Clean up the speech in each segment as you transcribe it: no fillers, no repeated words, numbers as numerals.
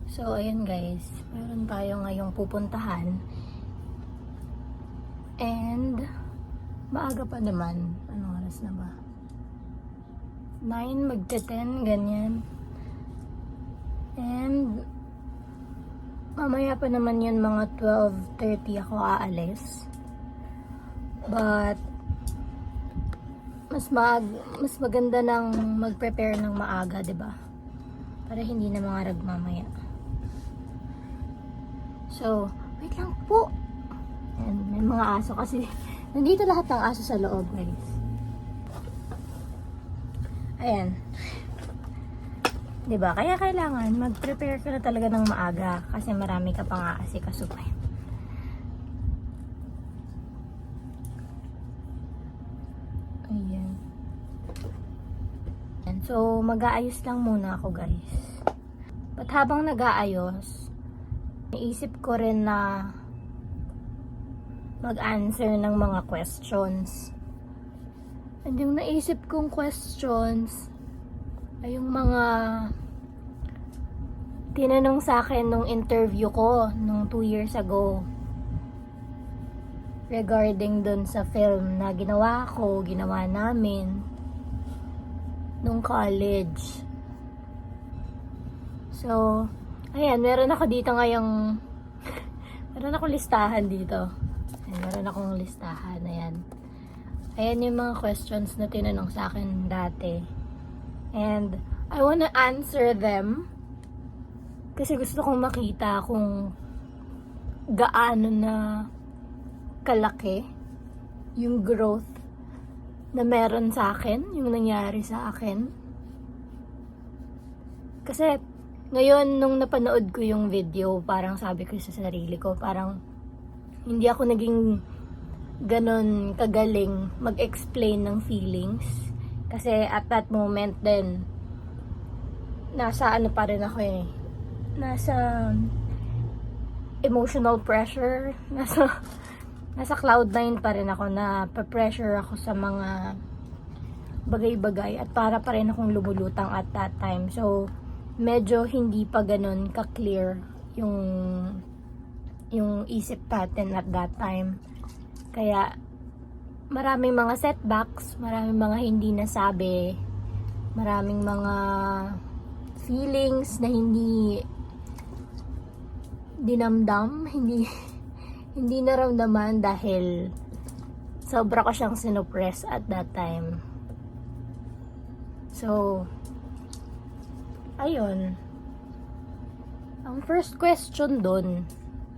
So, ayan guys, meron tayo ngayong pupuntahan. And, maaga pa naman. Anong oras na ba? 9, magte-10, ganyan. And, mamaya pa naman yun, mga 12:30 ako aalis. But, mas maganda nang mag-prepare ng maaga, 'di ba? Para hindi na mangarag mamaya. So, wait lang po. Ayan, may mga aso kasi nandito lahat ng aso sa loob, guys. Ayan. 'Di ba? Kaya kailangan mag-prepare ka na talaga ng maaga kasi marami ka pang aasikasuhin. Ayan. So, mag-aayos lang muna ako, guys. But habang nag-aayos, naisip ko rin na mag-answer ng mga questions. And yung naisip kong questions ay yung mga tinanong sa akin nung interview ko nung 2 years ago regarding dun sa film na ginawa namin nung college. So, ayan, meron ako dito ngayong meron akong listahan dito. Ayan, meron akong listahan. Ayan yung mga questions na tinanong sa akin dati. And I wanna answer them kasi gusto kong makita kung gaano na kalaki yung growth na meron sa akin, yung nangyari sa akin. Kasi ngayon, nung napanood ko yung video, parang sabi ko sa sarili ko, parang hindi ako naging ganon kagaling mag-explain ng feelings. Kasi at that moment then, nasa ano pa rin ako nasa emotional pressure, nasa cloud 9 pa rin ako, na pa-pressure ako sa mga bagay-bagay at para pa rin akong lumulutang at that time. So, medyo hindi pa ganun ka-clear yung isip pattern at that time. Kaya, maraming mga setbacks, maraming mga hindi nasabi, maraming mga feelings na hindi dinamdam, hindi naramdaman dahil sobra ko siyang sinuppress at that time. So, ayun. Ang first question dun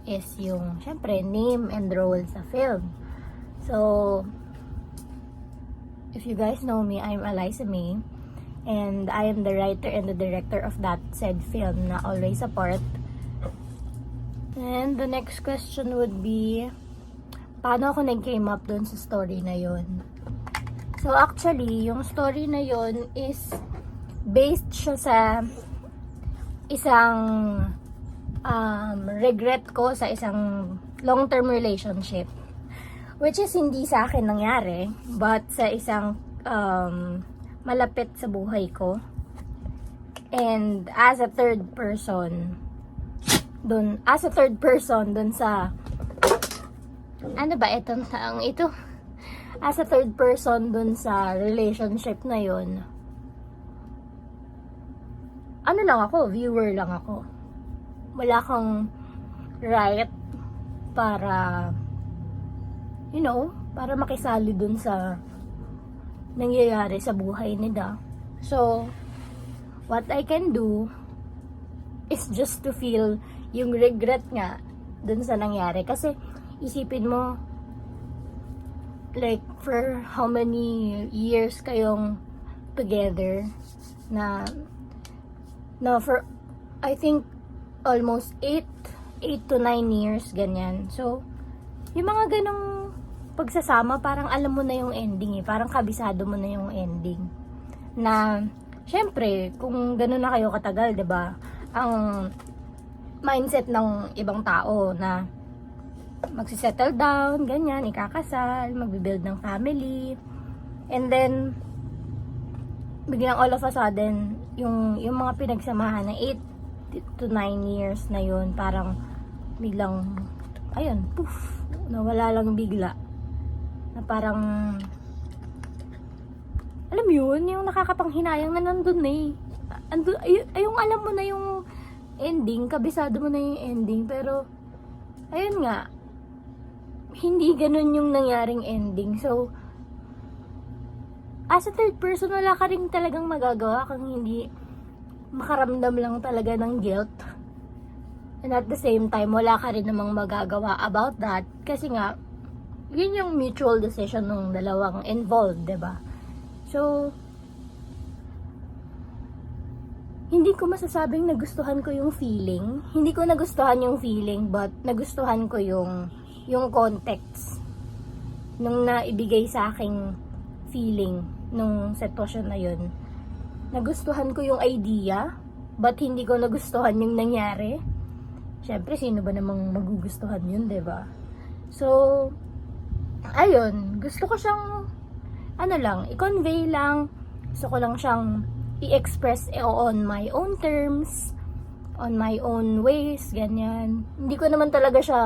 is yung, syempre, name and role sa film. So, if you guys know me, I'm Eliza May, and I am the writer and the director of that said film na Always Apart. And the next question would be, paano ako nag-came up dun sa story na yun? So actually, yung story na yun is based siya sa isang regret ko sa isang long-term relationship. Which is hindi sa akin nangyari, but sa isang malapit sa buhay ko. And as a third person dun sa ano ba etong taang ito? As a third person dun sa relationship na yun, ano lang ako, viewer lang ako. Wala kang right para para makisali dun sa nangyayari sa buhay nila. So, what I can do is just to feel yung regret nga dun sa nangyari. Kasi, isipin mo, like, for how many years kayong together na for, I think, almost 8 to 9 years, ganyan. So, yung mga ganong pagsasama, parang alam mo na yung ending eh. Parang kabisado mo na yung ending. Na, syempre, kung gano'n na kayo katagal, 'di ba? Ang mindset ng ibang tao na magsisettle down, ganyan, ikakasal, magbibuild ng family. And then, biglang all of a sudden, yung mga pinagsamahan na 8 to 9 years na yun, parang biglang, ayun, poof, nawala lang bigla. Na parang, alam yun, yung nakakapanghinayang na nandun eh. Yung alam mo na yung ending, kabisado mo na yung ending, pero, ayun nga, hindi ganun yung nangyaring ending. So, as a third person, wala ka rin talagang magagawa kung hindi makaramdam lang talaga ng guilt. And at the same time, wala ka rin namang magagawa about that. Kasi nga, yun yung mutual decision ng dalawang involved, 'di ba? So, hindi ko masasabing nagustuhan ko yung feeling. Hindi ko nagustuhan yung feeling, but nagustuhan ko yung context nung naibigay sa aking feeling nung sitwasyon na yun. Nagustuhan ko yung idea, but hindi ko nagustuhan yung nangyari. Syempre, sino ba namang magugustuhan yun, 'di ba? So, ayun, gusto ko siyang i-convey lang. Gusto ko lang siyang i-express on my own terms, on my own ways, ganyan. Hindi ko naman talaga siya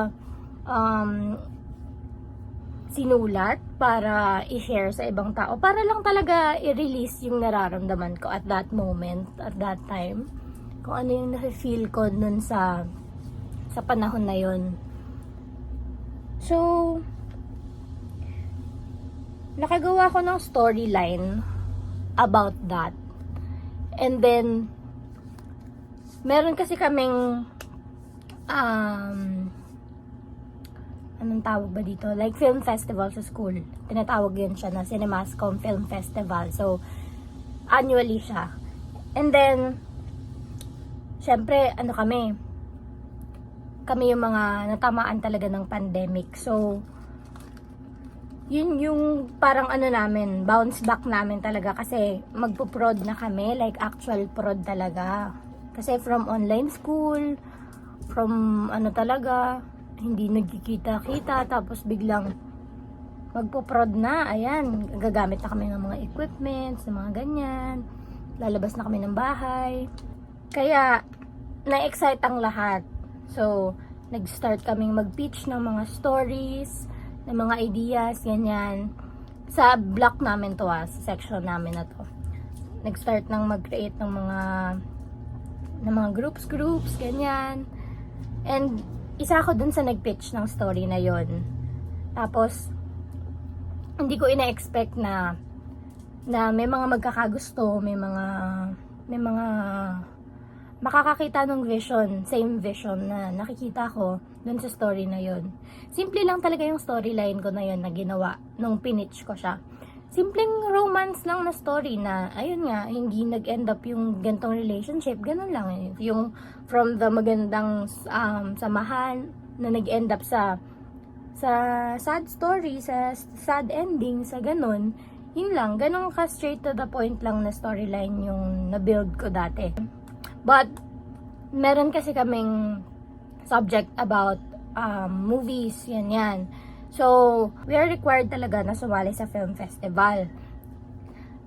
sinulat para i-share sa ibang tao. Para lang talaga i-release yung nararamdaman ko at that moment, at that time. Kung ano yung na-feel ko nun sa panahon na yun. So, nakagawa ko ng storyline about that. And then, meron kasi kaming anong tawag ba dito? Like film festival sa school. Tinatawag yun siya na Cinemascom Film Festival. So, annually siya. And then, syempre, kami yung mga natamaan talaga ng pandemic. So, yun yung parang namin, bounce back namin talaga kasi magpo-prod na kami, like actual prod talaga. Kasi from online school, from talaga, hindi nagkikita-kita, tapos biglang magpo-prod na, ayan, gagamit na kami ng mga equipments, ng mga ganyan, lalabas na kami ng bahay. Kaya, na-excite ang lahat. So, nag-start kaming mag-pitch ng mga stories, ng mga ideas, ganyan. Sa block namin to sa section namin na to. Nag-start ng mag-create ng mga groups, ganyan. And, isa ako dun sa nag-pitch ng story na yon. Tapos, hindi ko ina-expect na may mga magkakagusto, may mga makakakita ng vision, same vision na nakikita ko dun sa story na yon. Simple lang talaga yung storyline ko na yon na ginawa nung pinitch ko siya. Simpleng romance lang na story na, ayun nga, hindi nag-end up yung gantong relationship, ganun lang eh. Yung from the magandang samahan na nag-end up sa sad story, sa sad ending, sa ganun, yun lang, ganun ka straight to the point lang na storyline yung na-build ko dati. But, meron kasi kaming subject about movies, yan. So, we are required talaga na sumali sa film festival.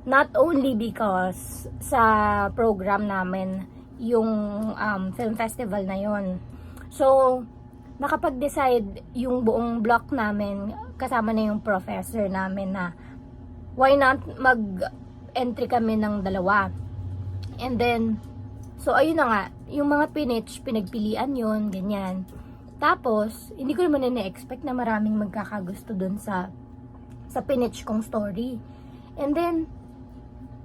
Not only because sa program namin yung film festival na yon. So, nakapag-decide yung buong block namin, kasama na yung professor namin na why not mag-entry kami ng dalawa. And then, so ayun na nga, yung mga pinagpilian yon, ganyan. Tapos, hindi ko naman na-expect na maraming magkakagusto dun sa pinitch kong story. And then,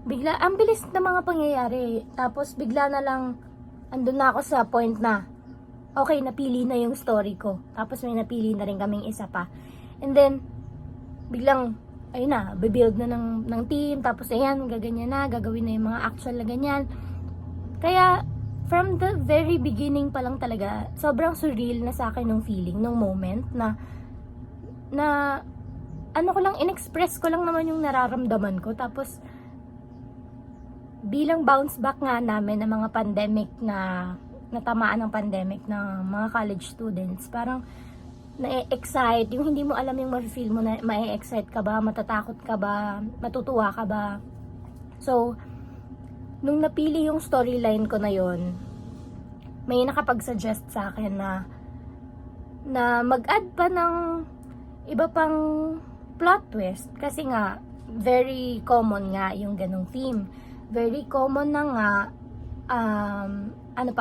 bigla, ang bilis na mga pangyayari. Tapos, bigla na lang, andun na ako sa point na, okay, napili na yung story ko. Tapos, may napili na rin kaming isa pa. And then, biglang, ayun na, bibuild na ng team. Tapos, ayan, gaganyan na, gagawin na yung mga actual na ganyan. Kaya, from the very beginning pa lang talaga, sobrang surreal na sa akin nung feeling, nung moment na ano ko lang, in-express ko lang naman yung nararamdaman ko. Tapos, bilang bounce back nga namin ng mga pandemic na natamaan ng pandemic ng mga college students, parang na-excite, yung hindi mo alam yung ma-feel mo na ma-excite ka ba, matatakot ka ba, matutuwa ka ba. So, nung napili yung storyline ko na yon, may nakapag-suggest sa akin na mag-add pa ng iba pang plot twist. Kasi nga, very common nga yung ganong theme. Very common na nga,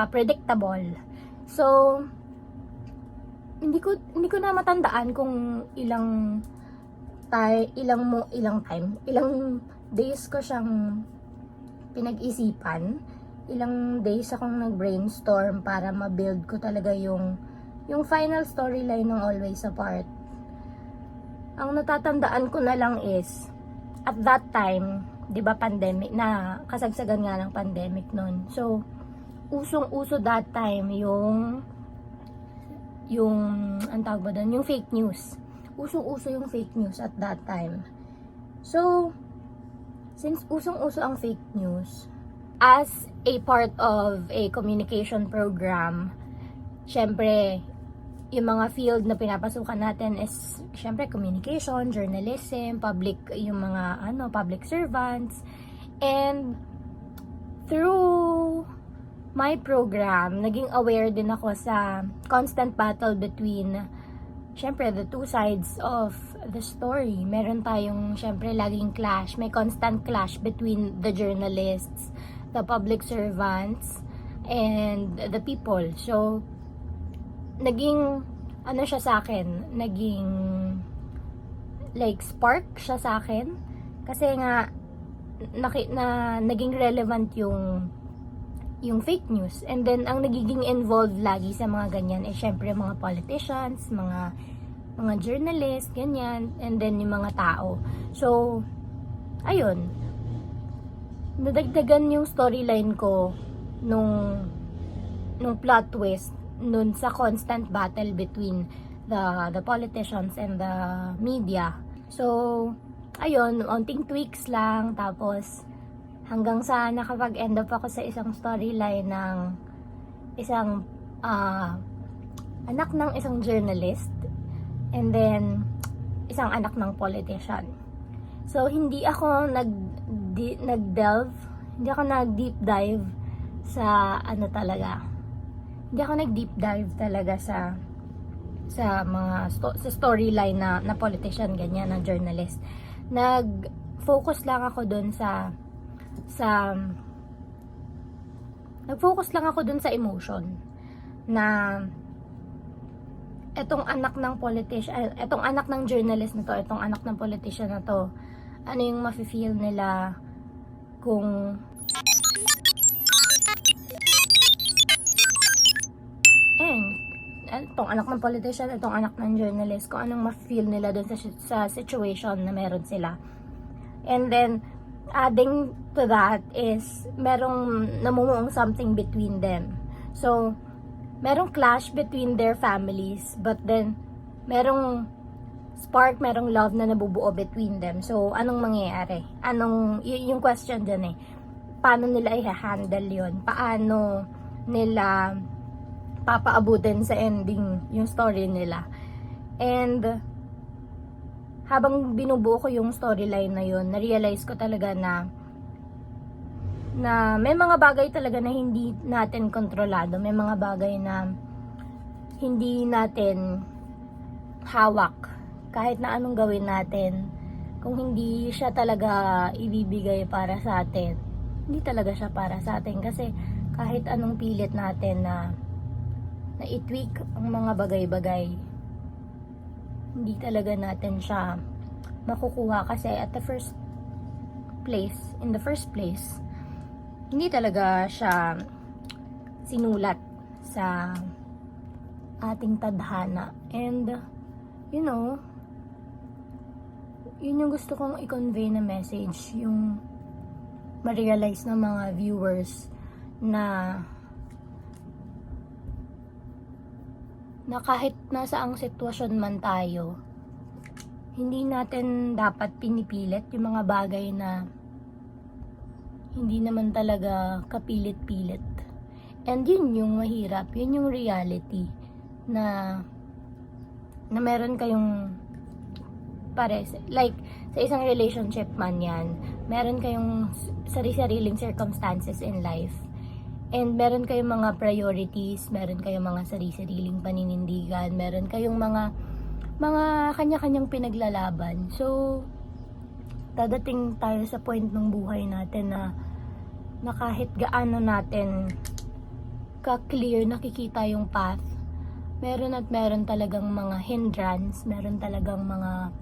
predictable. So, hindi ko na matandaan kung ilang days ko siyang pinag-isipan, ilang days akong nag-brainstorm para ma-build ko talaga yung final storyline ng Always Apart. Ang natatandaan ko na lang is, at that time, 'di ba, pandemic na, kasagsagan nga ng pandemic noon. So, usong-uso that time yung ang tawag ba doon, yung fake news. Usong-uso yung fake news at that time. So, since usong-uso ang fake news, as a part of a communication program, syempre, yung mga field na pinapasukan natin is, syempre, communication, journalism, yung mga, public servants. And, through my program, naging aware din ako sa constant battle between, syempre, the two sides of the story. Meron tayong, syempre, laging clash. May constant clash between the journalists, the public servants, and the people. So, naging, siya sa akin? Naging, like, spark siya sa akin. Kasi nga, naging relevant yung fake news. And then, ang nagiging involved lagi sa mga ganyan ay syempre mga politicians, mga journalists, ganyan, and then yung mga tao. So, ayun, nadagdagan yung storyline ko nung plot twist nun sa constant battle between the politicians and the media. So, ayun, onting tweaks lang, tapos hanggang sa nakapag-end up ako sa isang storyline ng isang anak ng isang journalist, and then isang anak ng politician. So, hindi ako nag-delve, hindi ako nag-deep dive sa nag-deep dive talaga sa sa storyline na politician, ganyan, na journalist. Nag-focus lang ako dun nag-focus lang ako dun sa emotion na etong anak ng journalist na to, etong anak ng politician na to, ano yung mafe-feel nila kung etong anak ng politician, etong anak ng journalist, kung anong ma-feel nila dun sa situation na meron sila. And then, adding to that is, merong namumuong something between them. So, merong clash between their families, but then, merong spark, merong love na nabubuo between them. So, anong mangyayari? Yung question dyan paano nila i-handle yun? Paano nila papaabutin sa ending yung story nila. And habang binubuo ko yung storyline na yun, na-realize ko talaga na may mga bagay talaga na hindi natin kontrolado, may mga bagay na hindi natin hawak. Kahit na anong gawin natin, kung hindi siya talaga ibibigay para sa atin, hindi talaga siya para sa atin. Kasi kahit anong pilit natin na i-tweak ang mga bagay-bagay, hindi talaga natin siya makukuha. Kasi in the first place, hindi talaga siya sinulat sa ating tadhana. And you know, yun yung gusto kong i-convey na message, yung ma-realize ng mga viewers na kahit nasa ang sitwasyon man tayo, hindi natin dapat pinipilit yung mga bagay na hindi naman talaga kapilit-pilit. And yun yung mahirap, yun yung reality na meron kayong pares, like sa isang relationship man yan, meron kayong sari-sariling circumstances in life, and meron kayong mga priorities, meron kayong mga sari-sariling paninindigan, meron kayong mga kanya-kanyang pinaglalaban. So dadating tayo sa point ng buhay natin na kahit gaano natin ka-clear nakikita yung path, meron talagang mga hindrance, meron talagang mga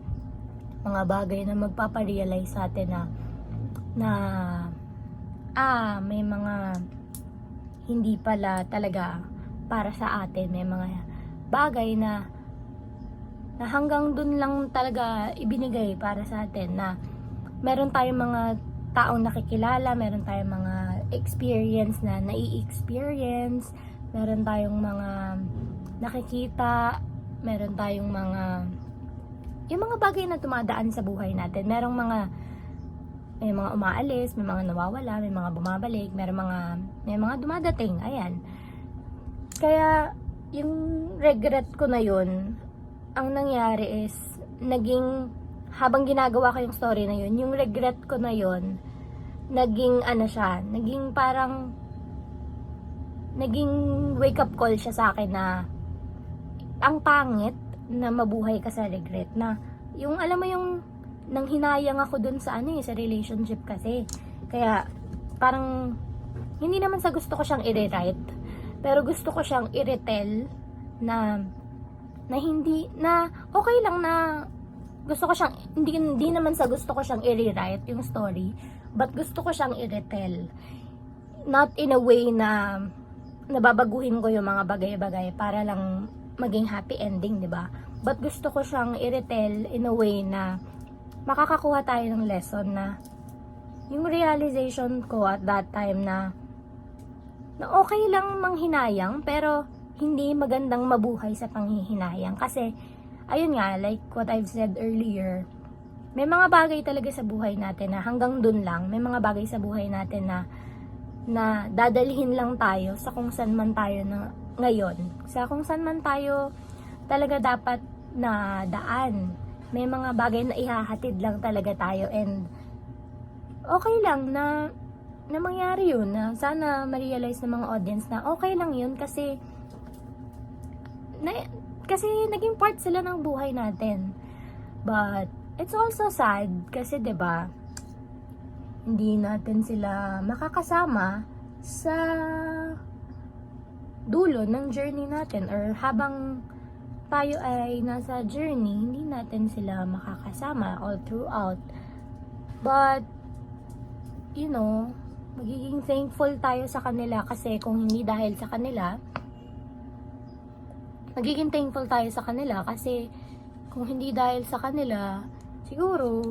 bagay na magpaparealize sa atin na may mga hindi pala talaga para sa atin. May mga bagay na hanggang dun lang talaga ibinigay para sa atin, na meron tayong mga taong nakikilala, meron tayong mga experience na nai-experience, meron tayong mga nakikita, meron tayong yung mga bagay na tumadaan sa buhay natin. May mga umaalis, may mga nawawala, may mga bumabalik, may mga dumadating. Ayan. Kaya yung regret ko na yun, ang nangyari is habang ginagawa ko yung story na yun, yung regret ko na yun, naging wake up call siya sa akin na ang pangit na mabuhay ka sa regret, na yung alam mo yung nang hinayang ako dun sa sa relationship kasi. Kaya parang hindi naman sa gusto ko siyang i-rewrite, pero gusto ko siyang i-retell na hindi na okay lang, na gusto ko siyang hindi naman sa gusto ko siyang i-rewrite yung story, but gusto ko siyang i-retell, not in a way na nababaguhin ko yung mga bagay-bagay para lang maging happy ending, di ba? But gusto ko siyang i-retell in a way na makakakuha tayo ng lesson, na yung realization ko at that time na okay lang manghinayang, pero hindi magandang mabuhay sa panghihinayang. Kasi ayun nga, like what I've said earlier, may mga bagay talaga sa buhay natin na hanggang dun lang. May mga bagay sa buhay natin na dadalhin lang tayo sa kung saan man tayo na ngayon, sa kung saan man tayo talaga dapat na daan. May mga bagay na ihahatid lang talaga tayo, and okay lang na mangyari yun, na sana ma-realize ng mga audience na okay lang yun, kasi naging part sila ng buhay natin. But it's also sad kasi 'di ba, hindi natin sila makakasama sa dulo ng journey natin, or habang tayo ay nasa journey, hindi natin sila makakasama all throughout. But you know, magiging thankful tayo sa kanila, kasi kung hindi dahil sa kanila, magiging thankful tayo sa kanila, kasi kung hindi dahil sa kanila, siguro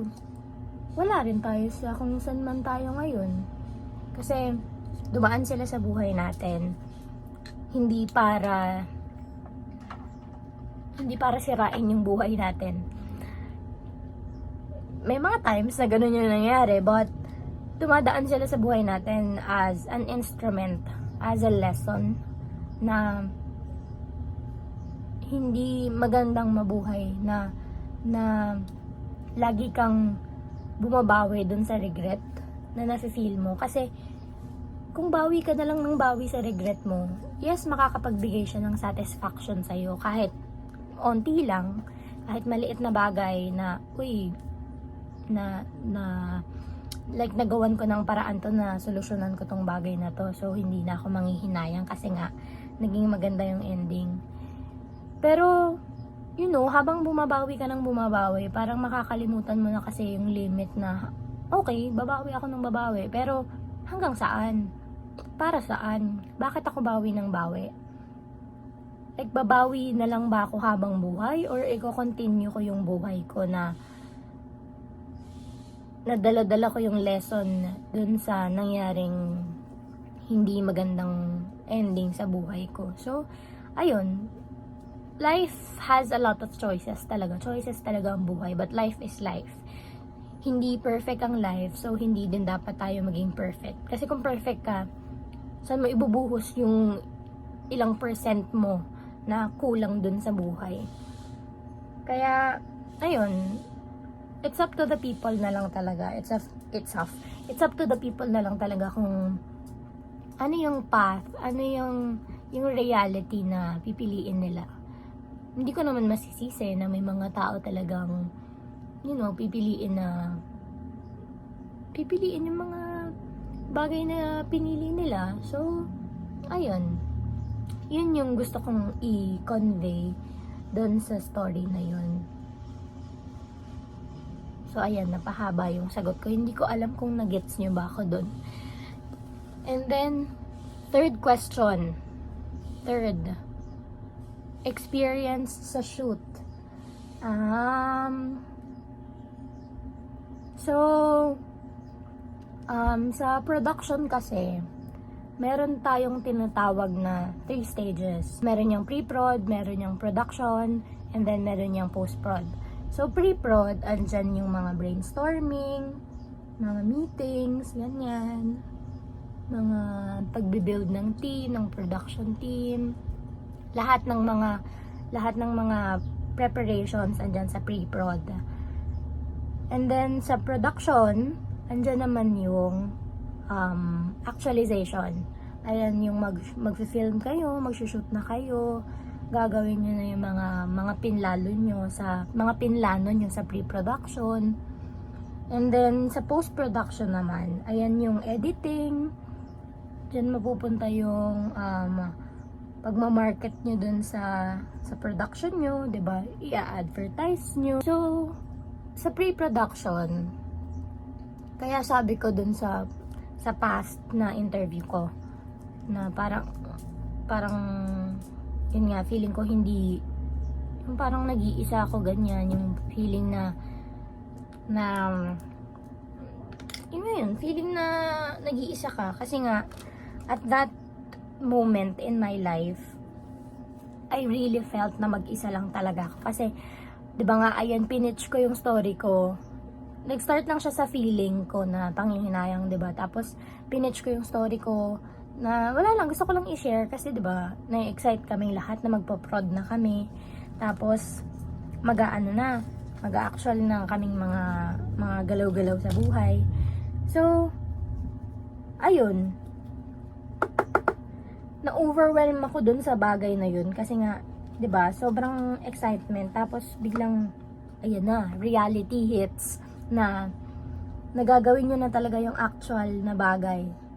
wala rin tayo sa kung saan man tayo ngayon. Kasi dumaan sila sa buhay natin hindi para sirain yung buhay natin. May mga times na ganun yung nangyari, but dumadaan sila sa buhay natin as an instrument, as a lesson, na hindi magandang mabuhay na lagi kang bumabawi dun sa regret na nafe-feel mo. Kasi kung bawi ka na lang ng bawi sa regret mo, yes, makakapagbigay siya ng satisfaction sa'yo kahit onti lang, kahit maliit na bagay na, uy, like nagawan ko ng paraan to na solusyonan ko tong bagay na to, so hindi na ako manghihinayang kasi nga naging maganda yung ending. Pero habang bumabawi ka ng bumabawi, parang makakalimutan mo na kasi yung limit na okay, babawi ako ng babawi, pero hanggang saan? Para saan? Bakit ako bawi ng bawi? Like, babawi na lang ba ako habang buhay, or i-continue ko yung buhay ko na nadala-dala ko yung lesson dun sa nangyaring hindi magandang ending sa buhay ko. So, ayun, life has a lot of choices talaga. Choices talaga ang buhay, but life is life. Hindi perfect ang life, so hindi din dapat tayo maging perfect. Kasi kung perfect ka, saan mo ibubuhos yung ilang percent mo na kulang dun sa buhay? Kaya, ayun, it's up to the people na lang talaga. It's up to the people na lang talaga kung ano yung path, ano yung reality na pipiliin nila. Hindi ko naman masisisi na may mga tao talagang pipiliin yung mga bagay na pinili nila. So, ayun. Yun yung gusto kong i-convey doon sa story na yun. So, ayan, napahaba yung sagot ko. Hindi ko alam kung nagets nyo ba ako doon. And then, third question. Experience sa shoot. Sa production kasi, meron tayong tinatawag na 3 stages. Meron yung pre-prod, meron yung production, and then meron yung post-prod. So, pre-prod, andyan yung mga brainstorming, mga meetings, ganyan. Mga pagbibuild ng team, ng production team. Lahat ng mga preparations andyan sa pre-prod. And then, sa production, andyan naman yung actualization. Ayan, yung mag-film kayo, mag-shoot na kayo, gagawin nyo na yung mga pinlano nyo sa pre-production. And then, sa post-production naman, ayan yung editing. Diyan mapupunta yung pagmamarket nyo dun sa production nyo, diba? I-advertise nyo. So, sa pre-production, kaya sabi ko dun sa past na interview ko, na parang yun nga, feeling ko hindi, yung parang nag-iisa ako, ganyan, yung feeling na yun, feeling na nag-iisa ka, kasi nga, at that moment in my life, I really felt na mag-isa lang talaga ako, kasi, di ba nga, ayan, pinitch ko yung story ko, nag-start lang siya sa feeling ko na panghihinayang, di ba, tapos, pinitch ko yung story ko, na wala lang, gusto ko lang i-share kasi 'di ba, na-excite kaming lahat na magpo-prod na kami. Tapos mag-actual na kaming mga galaw-galaw sa buhay. So ayun. Na-overwhelm ako dun sa bagay na yun kasi nga 'di ba, sobrang excitement tapos biglang ayan na, reality hits na nagagawin nyo na talaga yung actual na bagay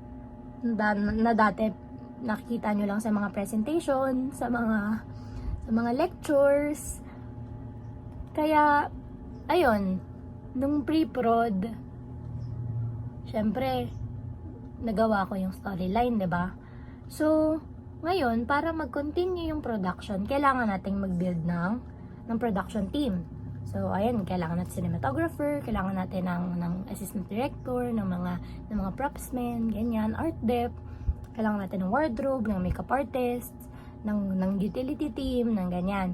na dati nakikita nyo lang sa mga presentation, sa mga lectures. Kaya, ayun, nung pre-prod, syempre, nagawa ko yung storyline, 'di ba? So, ngayon, para mag-continue yung production, kailangan nating mag-build ng production team. So, ayan, kailangan natin cinematographer, kailangan natin ng assistant director, ng mga propsmen, ganyan, art dep, kailangan natin ng wardrobe, ng makeup artist, ng utility team, ng ganyan.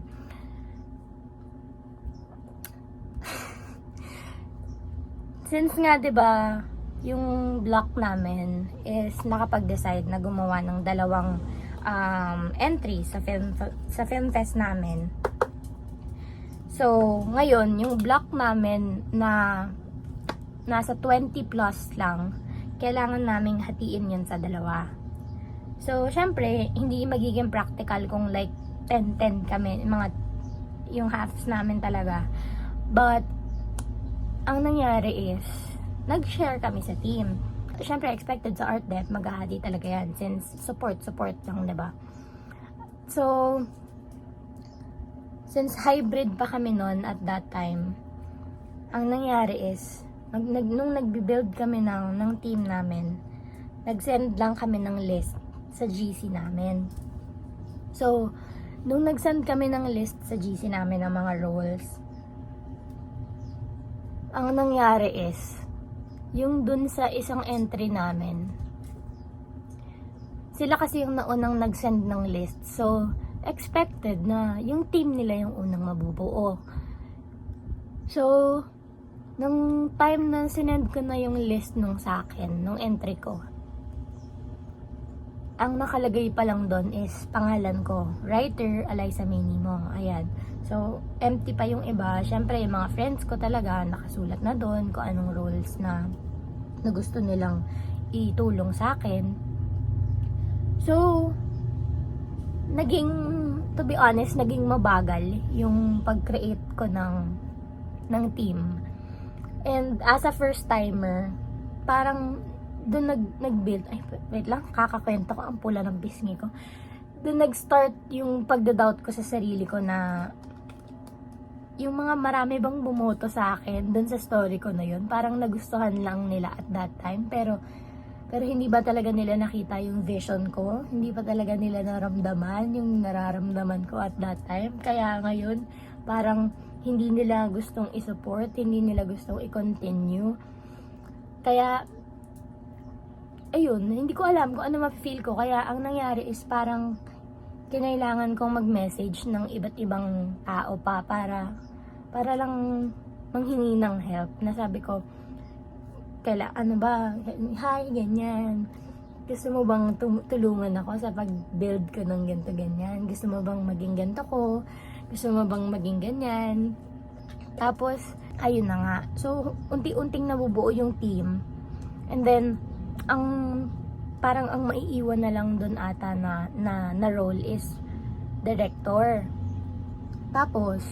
Since nga, 'di ba, yung block namin is nakapag-decide na gumawa ng dalawang entry sa film fest namin. So, ngayon, yung block namin na nasa 20 plus lang, kailangan naming hatiin yun sa dalawa. So, syempre, hindi magiging practical kung like 10-10 kami, yung halves namin talaga. But, ang nangyari is, nag-share kami sa team. Syempre, expected sa art dev, maghahati talaga yan since support lang, diba? So, since hybrid pa kami noon at that time, ang nangyari is, nung nagbi-build kami ng team namin, nag-send lang kami ng list sa GC namin. So, nung nag-send kami ng list sa GC namin ng mga roles, ang nangyari is, yung dun sa isang entry namin, sila kasi yung naunang nag-send ng list. So, expected na yung team nila yung unang mabubuo. So, nung time na sinend ko na yung list nung sa akin, nung entry ko, ang nakalagay pa lang doon is pangalan ko, writer Alyssa Minimo. Ayan. So, empty pa yung iba. Syempre, yung mga friends ko talaga, nakasulat na doon kung anong roles na gusto nilang itulong sa akin. So, to be honest, naging mabagal yung pag-create ko ng team. And as a first timer, parang doon nag-build, ay wait lang, kakakwento ko, ang pula ng bisngi ko. Doon nag-start yung pagda-doubt ko sa sarili ko na yung mga marami bang bumoto sa akin doon sa story ko na yun, parang nagustuhan lang nila at that time, pero hindi ba talaga nila nakita yung vision ko? Hindi ba talaga nila naramdaman yung nararamdaman ko at that time? Kaya ngayon, parang hindi nila gustong i-support, hindi nila gustong i-continue. Kaya, ayun, hindi ko alam kung ano ma-feel ko. Kaya ang nangyari is parang kinailangan kong mag-message ng iba't ibang tao pa para lang manghingi ng help. Nasabi ko, ano ba, hi, ganyan. Gusto mo bang tulungan ako sa pag-build ko ng ganito, ganyan? Gusto mo bang maging ganito ko? Gusto mo bang maging ganyan? Tapos, ayun na nga. So, unti-unting nabubuo yung team. And then, parang ang maiiwan na lang doon ata na role is director. Tapos,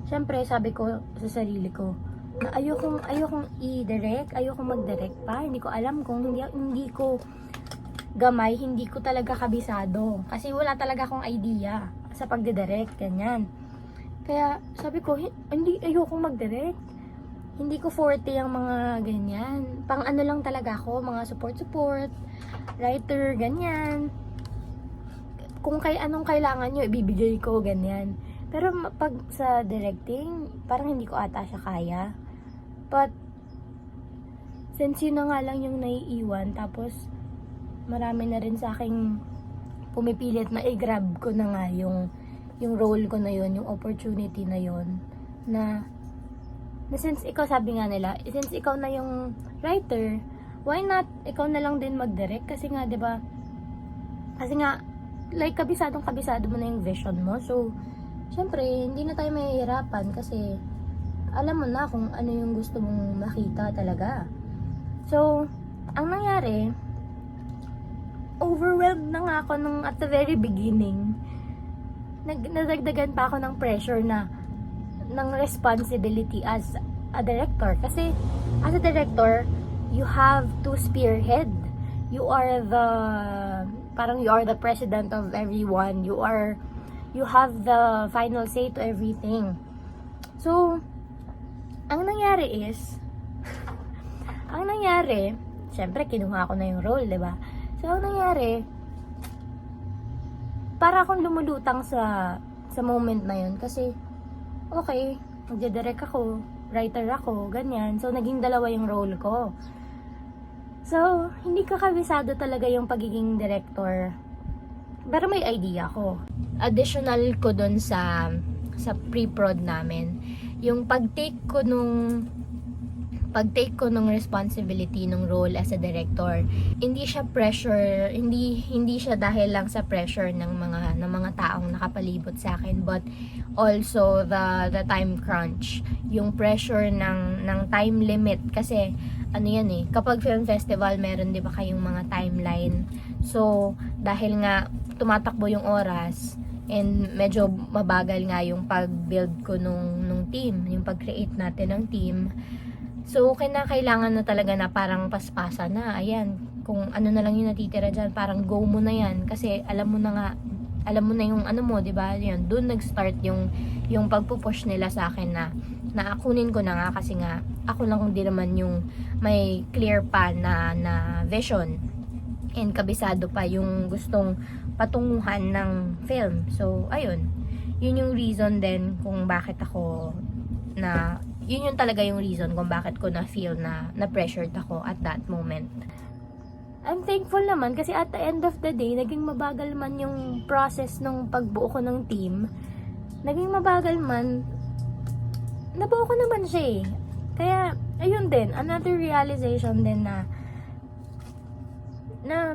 syempre, sabi ko sa sarili ko, na ayokong i-direct, ayokong mag-direct pa. Hindi ko alam kung hindi ko gamay, hindi ko talaga kabisado. Kasi wala talaga akong idea sa pagdidirect, ganyan. Kaya sabi ko, ayokong mag-direct. Hindi ko forte ang mga ganyan. Pang ano lang talaga ako, mga support, writer, ganyan. Kung anong kailangan nyo, ibibigay ko, ganyan. Pero pag sa directing, parang hindi ko ata siya kaya. But, since yun na nga lang yung naiiwan, tapos marami na rin sa aking pumipilit na i-grab ko na nga yung role ko na yun, yung opportunity na yun, na since ikaw, sabi nga nila, since ikaw na yung writer, why not ikaw na lang din mag-direct? Kasi nga, 'di ba? Kasi nga, like, kabisado mo na yung vision mo. So, syempre, hindi na tayo mahihirapan kasi alam mo na kung ano yung gusto mong makita talaga. So, ang nangyari, overwhelmed na nga ako at the very beginning. Nadagdagan pa ako ng pressure ng responsibility as a director. Kasi, as a director, you have to spearhead. You are the president of everyone. You have the final say to everything. So, ang nangyari is, syempre, kinuha ko na yung role, diba? So, ang nangyari, para akong lumulutang sa moment na yun. Kasi, okay, magdidirect ako, writer ako, ganyan. So, naging dalawa yung role ko. So, hindi ko kabisado talaga yung pagiging director. Pero may idea ko. Additional ko dun sa pre-prod namin, yung pag-take ko nung pag-take ko ng responsibility ng role as a director, hindi siya pressure, hindi siya dahil lang sa pressure ng mga taong nakapalibot sa akin, but also the time crunch, yung pressure ng time limit, kasi ano yan kapag film festival meron 'di ba kayong mga timeline. So dahil nga tumatakbo yung oras, and medyo mabagal nga yung pag-build ko nung team, yung pag-create natin ng team. So, kailangan na talaga na parang paspasa na. Ayan, kung ano na lang yung natitira dyan, parang go mo na yan. Kasi alam mo na yung ano mo, diba? Yun, dun nag-start yung pagpupush nila sa akin na akunin ko na nga, kasi nga, ako lang din naman yung may clear pa na vision. And kabisado pa yung gustong patunguhan ng film. So, ayun. Yun yung reason din kung bakit ako yun yung talaga yung reason kung bakit ko na-feel na pressured ako at that moment. I'm thankful naman kasi at the end of the day, naging mabagal man yung process ng pagbuo ko ng team. Naging mabagal man, nabuo ko naman siya Kaya, ayun din, another realization din na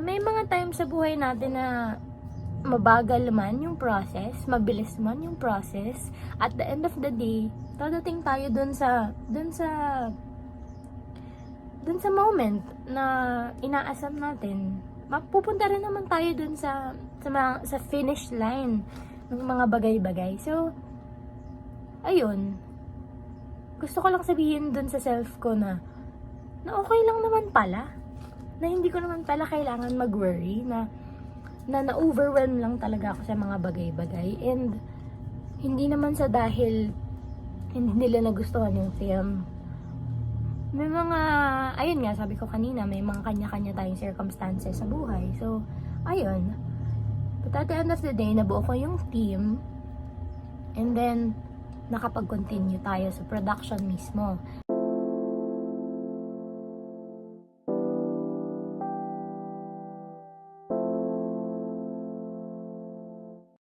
may mga times sa buhay natin na mabagal man yung process, mabilis man yung process, at the end of the day, dadating tayo dun sa moment na inaasam natin. Mapupunta rin naman tayo dun sa finish line ng mga bagay-bagay. So, ayun. Gusto ko lang sabihin dun sa self ko na okay lang naman pala. Na hindi ko naman pala kailangan mag-worry, na na-overwhelm lang talaga ako sa mga bagay-bagay. And hindi naman sa dahil hindi nila nagustuhan yung film. May mga, ayun nga, sabi ko kanina, may mga kanya-kanya tayong circumstances sa buhay. So, ayun. But at the end of the day, nabuo ko yung team. And then, nakapag-continue tayo sa production mismo.